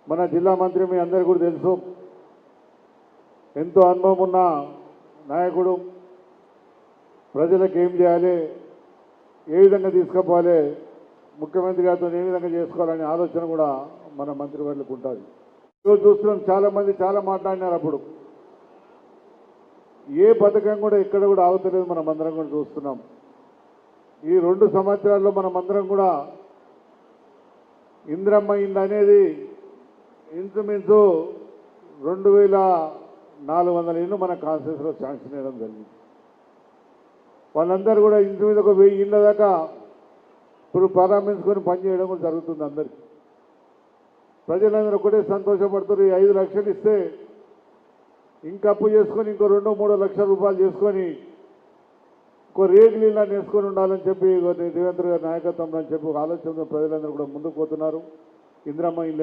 మన జిల్లా మంత్రి మీ అందరికీ కూడా తెలుసు, ఎంతో అనుభవం ఉన్న నాయకుడు. ప్రజలకు ఏం చేయాలి, ఏ విధంగా తీసుకుపోవాలి, ముఖ్యమంత్రి గారితో ఏ విధంగా చేసుకోవాలనే ఆలోచన కూడా మన మంత్రివర్యులకు ఉంటుంది. ఈరోజు చూస్తున్నాం, చాలామంది చాలా మాట్లాడినారు. అప్పుడు ఏ పథకం కూడా ఎక్కడ కూడా ఆగుతలేదు, మనం అందరం కూడా చూస్తున్నాం. ఈ 2 సంవత్సరాల్లో మనం అందరం కూడా ఇందిరమ్మ ఇండ్లు అనేది ఇంచుమించు 2400 ఇళ్ళు మన కాన్స్టిట్యూన్సీలో శాంక్షన్ చేయడం జరిగింది. వాళ్ళందరూ కూడా ఇంచుమించు ఒక 1000 ఇళ్ళ దాకా ఇప్పుడు ప్రారంభించుకొని పనిచేయడం కూడా జరుగుతుంది. అందరికీ ప్రజలందరూ ఒకటే సంతోషపడుతున్నారు. 5 లక్షలు ఇస్తే ఇంకా అప్పు చేసుకొని ఇంకో 2-3 లక్షల రూపాయలు చేసుకొని ఇంకో రేగులు ఇలా నేర్చుకొని ఉండాలని చెప్పి రేవంత్ గారి నాయకత్వంలో అని చెప్పి ఒక ఆలోచన ప్రజలందరూ కూడా ముందుకు పోతున్నారు. ఇందిరమ్మ